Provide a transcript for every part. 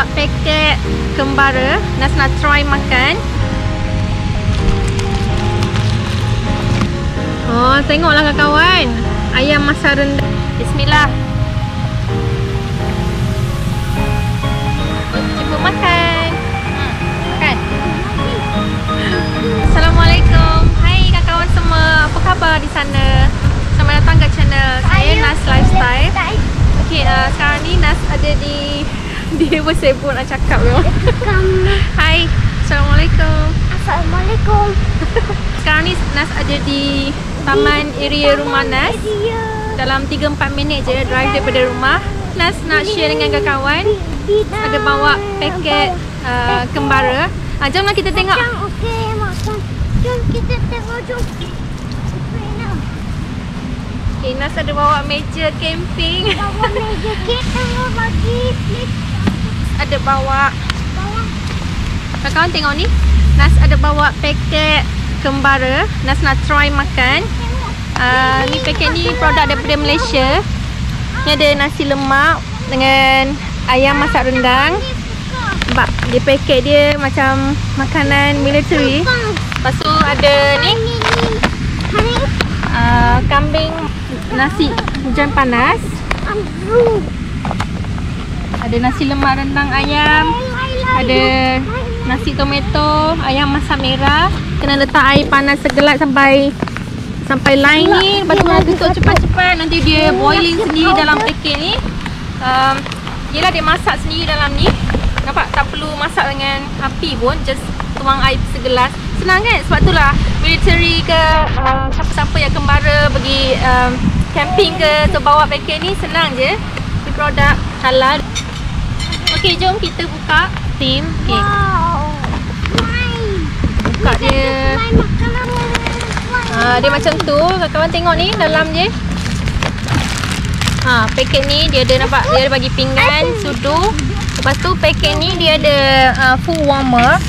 bawa paket kembara. Nas nak try makan. Oh, tengoklah kawan. Ayam masak rendang. Bismillah. Cuba makan. Makan. Assalamualaikum. Hai kawan semua. Apa khabar di sana? Selamat datang ke channel saya, Nas Lifestyle. Okey, sekarang ni Nas ada di dia bersebut nak cakap tu. Hai. Assalamualaikum. Assalamualaikum. Sekarang ni Nas ada di taman area rumah Nas. Dalam 3-4 minit je drive daripada rumah. Nas nak share dengan kawan. Ada bawa paket kembara. Jomlah kita tengok. Okey, makan. Jom kita tengok, jom. Okay, Nas ada bawa meja camping. Bawa meja camping bagi plate. Ada bawa. Kawan tengok ni. Nas ada bawa paket kembara. Nas nak try makan. Ni paket ni produk daripada Malaysia. Ni ada nasi lemak dengan ayam masak rendang. Nampak dia paket dia macam makanan military. Lepas tu ada ni kambing nasi hujan panas. Ada nasi lemak rendang ayam. Ada nasi tomato, ayam masak merah. Kena letak air panas segelap sampai line ni. Lepas tu nak tutup cepat-cepat. Nanti dia boiling sendiri dalam paket ni. Yelah dia masak sendiri dalam ni. Nampak? Tak perlu masak dengan api pun. Just tuang air segelas. Senang kan? Sebab itulah military ke siapa-siapa yang kembara pergi camping ke atau bawa paket ni senang je. Ini produk halal. Okey, jom kita buka. Tim. Okay. Buka dia. Dia macam tu. Kawan tengok ni dalam je. Paket ni dia ada, nampak dia ada bagi pinggan, sudu. Lepas tu paket ni dia ada food warmer.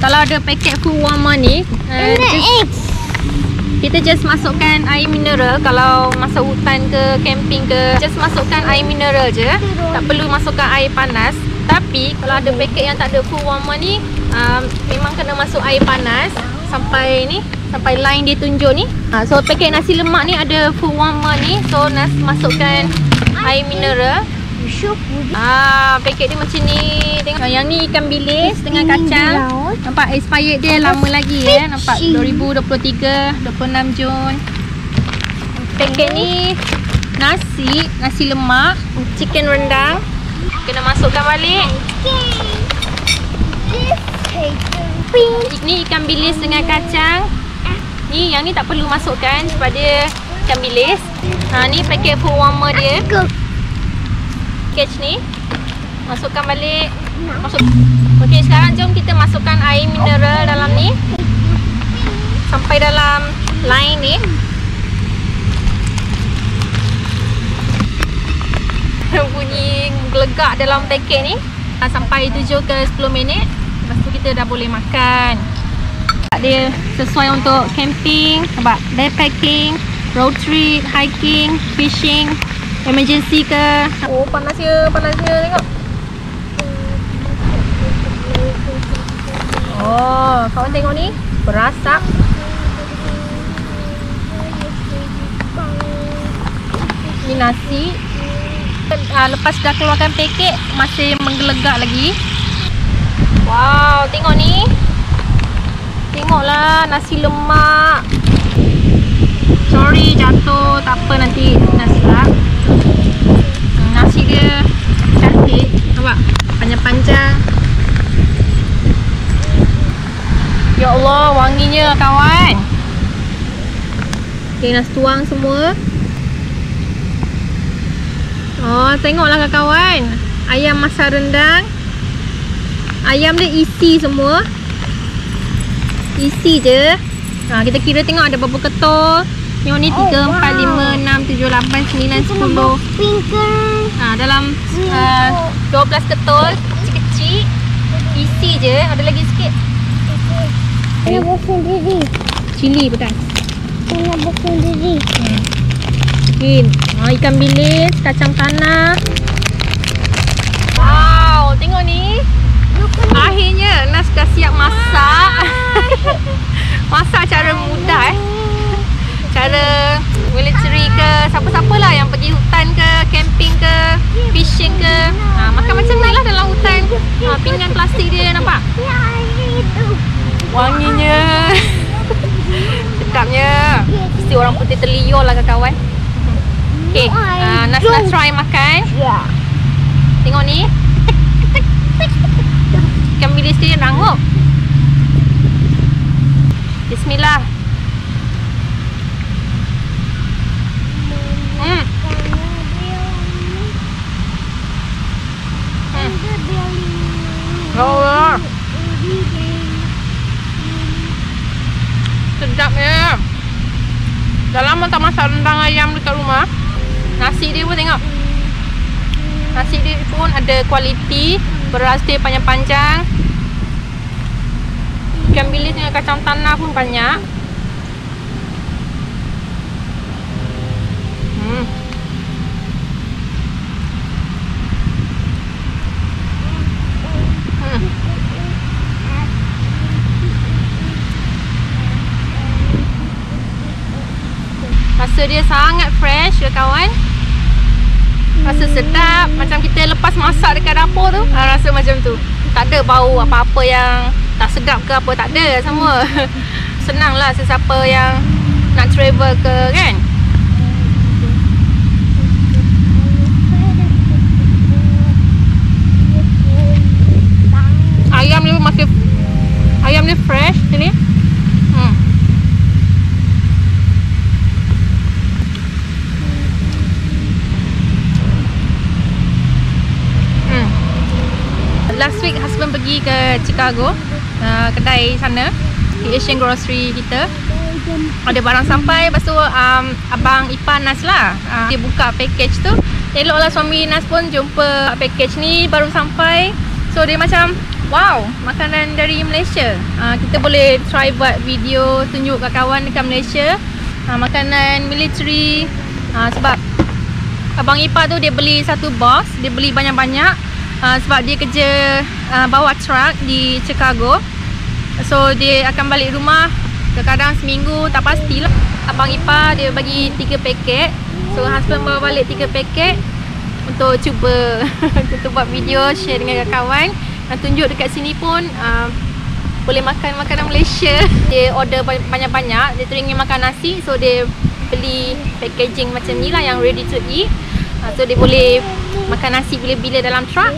Kalau ada paket food warmer ni, kita just masukkan air mineral. Kalau masuk hutan ke camping ke, just masukkan air mineral je. Tak perlu masukkan air panas. Tapi kalau ada paket yang tak ada food warmer ni, memang kena masuk air panas sampai ni, sampai line dia tunjuk ni. So paket nasi lemak ni ada food warmer ni. So Nas masukkan air mineral. Paket dia macam ni. Tengok yang ni ikan bilis dengan kacang. Nampak expired dia lama lagi ya. Nampak 2023 26 Jun. Paket ni nasi lemak, chicken rendang. Kena masukkan balik. Ni ikan bilis dengan kacang. Ni yang ni tak perlu masukkan sebab dia ikan bilis. Ni paket food warmer dia. Catch ni. Masukkan balik. Okey, sekarang jom kita masukkan air mineral dalam ni. Sampai dalam line ni. Bunyi gelegak dalam paket ni. Sampai 7 ke 10 minit. Lepas tu kita dah boleh makan. Dia sesuai untuk camping, nampak? Backpacking, road trip, hiking, fishing, emergency ke. Oh, panasnya tengok. Oh, kawan tengok ni, berasap. Ni nasi. Lepas dah keluarkan paket, masih menggelegak lagi. Wow, tengok ni. Tengoklah nasi lemak. Sorry jatuh, tak apa, nanti nasi lah. Nasi dia cantik. Nampak? Panjang-panjang. Ya Allah, wanginya kawan. Okay, Nas tuang semua. Oh, tengoklah kawan. Ayam masak rendang. Ayam dia isi semua. Isi je. Kita kira tengok ada berapa ketul. Tengok ni 3, 4, 5, 6, 7, 8, 9, 10. Dalam 12 ketul. Kecil-kecil. Isi je. Ada lagi sikit. Kena buat sendiri. Cili betul. Kena buat sendiri. Ikan bilis, kacang tanah. Wow, tengok ni. sudah siap masak. Masak cara mudah cara military ke siapa-siapa lah yang pergi hutan ke, camping ke, fishing ke. Makan macam ni lah dalam hutan. Pinggan plastik dia nampak. Wanginya. Sedapnya. Mesti orang putih terliur lah kawan. Okay, Nas nak try makan. Tengok ni. Ikan bilis dia rangup. Bismillah. Oh, sedapnya. Dah lama tak masak rendang ayam dekat rumah. Nasi dia pun tengok. Nasi dia pun ada kualiti. Beras dia panjang-panjang. Ikan bilis dengan kacang tanah pun banyak. Rasa dia sangat fresh ya kawan. Rasa sedap. Macam kita lepas masak dekat dapur tu, rasa macam tu. Tak ada bau apa-apa yang tak sedap ke apa. Tak ada semua. Senang lah sesiapa yang nak travel ke kan. Ayam dia masih, ayam dia fresh sini. Last week husband pergi ke Chicago, kedai sana, di Asian Grocery kita. Ada barang sampai, lepas tu abang ipar Nas lah, dia buka package tu. Eloklah suami Nas pun jumpa package ni baru sampai. So dia macam, wow, makanan dari Malaysia. Kita boleh try buat video tunjuk kat kawan dekat Malaysia. Makanan military. Sebab abang ipar tu dia beli satu box, dia beli banyak-banyak. Sebab dia kerja bawa truck di Chicago. So dia akan balik rumah kadang-kadang seminggu, tak pastilah. Abang ipar dia bagi 3 paket. So husband bawa balik 3 paket untuk cuba kita buat video, share dengan kawan. Tunjuk dekat sini pun boleh makan makanan Malaysia. Dia order banyak-banyak, dia teringin makan nasi. So dia beli packaging macam ni lah yang ready to eat. So dia boleh makan nasi bila-bila dalam truck.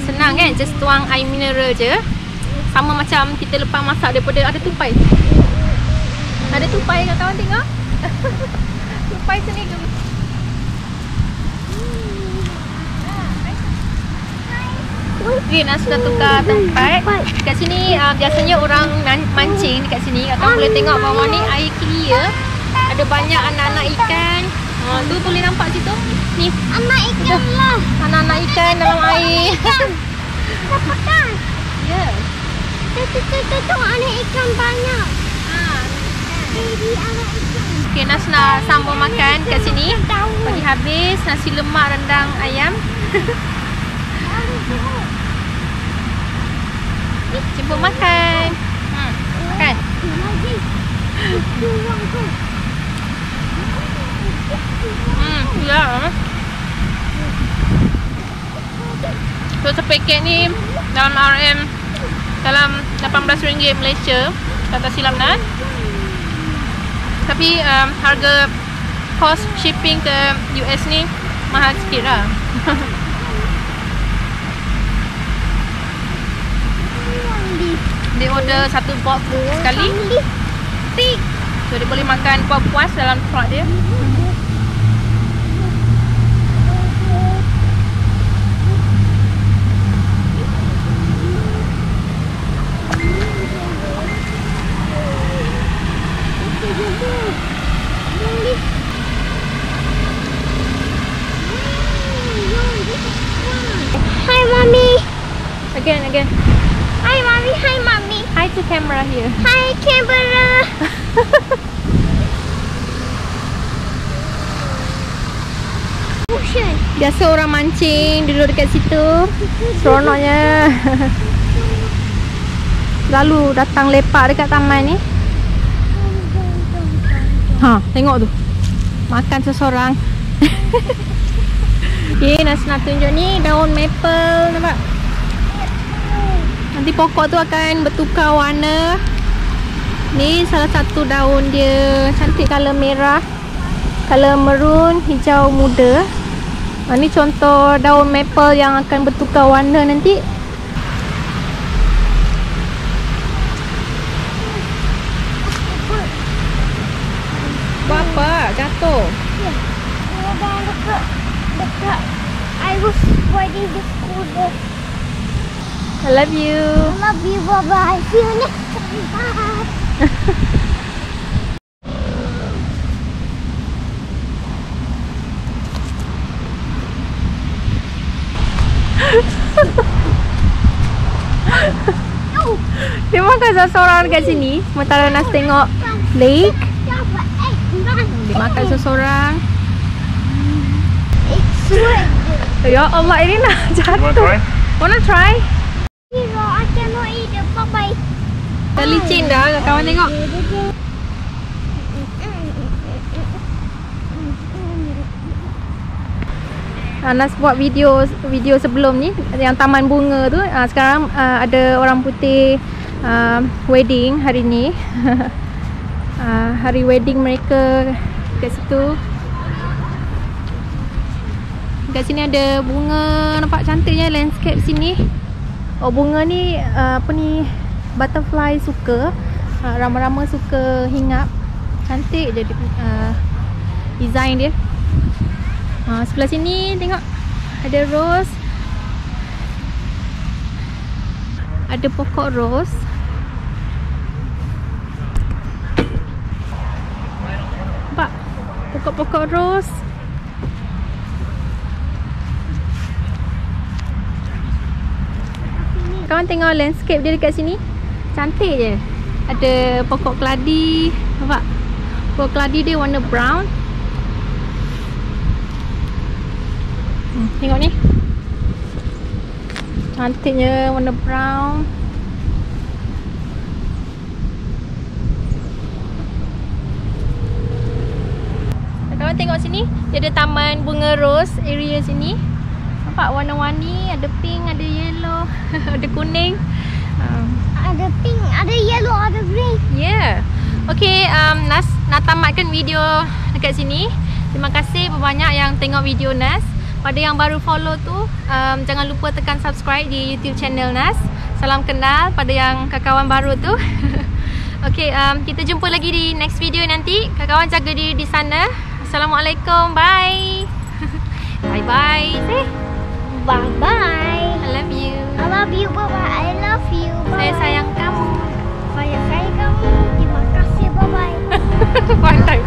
Senang kan, just tuang air mineral je. Sama macam kita lepas masak daripada ada tupai. Ada tupai kat kawan tengok. Tupai sini tu. Okay, Nas sudah tukar tempat. Kat sini biasanya orang mancing dekat sini. Kawan boleh tengok bawah ni air clear. Ada banyak anak-anak ikan. Tu boleh nampak situ. Ni Anak ikan lah. anak-anak ikan dalam air. Dapat kan? Ya. Tu anak ikan banyak. Baby anak ikan. Okay, Nas nak sambung makan kat sini. Bagi habis nasi lemak rendang ayam. Jumpa makan. Makan. Ya. So sepaket ni dalam RM dalam RM18 Malaysia, kata silap Nas. Tapi harga cost shipping ke US ni mahal sikit lah. Dia order satu box sekali. So dia boleh makan puas-puas dalam truck dia. Hi, mommy. Again. Hi, mommy. Hi, mommy. Hi to camera here. Hi, camera. Ocean. Biasa orang mancing duduk dekat situ. Seronoknya. selalu datang lepak dekat taman ni. Ha, tengok tu. Makan seseorang. Okay, Nas nak tunjuk ni daun maple, nampak? Nanti pokok tu akan bertukar warna. Ni salah satu daun dia, cantik, color merah, color maroon, hijau muda. Ni contoh daun maple yang akan bertukar warna nanti. Buat apa? Jatuh. Dekat I was riding the scooter. I love you. I love you. Bye-bye. See you next time. Bye. Dia makan seseorang dekat sini. Sementara Nas tengok lake. Dia makan seseorang. It's sweet. Ya Allah, ini nak jatuh. Wanna try? Hero, I cannot eat it. Bye-bye. Dah licin dah, kawan tengok. Nas buat video sebelum ni yang taman bunga tu. Sekarang ada orang putih wedding hari ni. Hari wedding mereka kat situ. Kat sini ada bunga, nampak cantiknya landscape sini. Oh, bunga ni apa ni, butterfly suka, rama-rama suka hinggap. Cantik je design dia. Sebelah sini tengok ada rose. Ada pokok rose. Nampak pokok-pokok rose. Kawan tengok landscape dia dekat sini. Cantik je. Ada pokok keladi. Nampak? Pokok keladi dia warna brown. Tengok ni. Cantiknya warna brown. Kawan tengok sini. Dia ada taman bunga rose area sini. Nampak warna-warni, ada pink, ada yellow, ada kuning. Ada pink, ada yellow, ada green. Yeah. Okay, Nas nak tamatkan video dekat sini. Terima kasih banyak yang tengok video Nas. Pada yang baru follow tu, jangan lupa tekan subscribe di YouTube channel Nas. Salam kenal pada yang kawan baru tu. Okay, kita jumpa lagi di next video nanti. Kawan jaga diri di sana. Assalamualaikum. Bye. Bye-bye. Say. Bye-bye. I love you. I love you. Bye-bye. I love you. Bye. Saya sayang kamu. Saya sayang kamu. Terima kasih. Bye-bye. Pandai.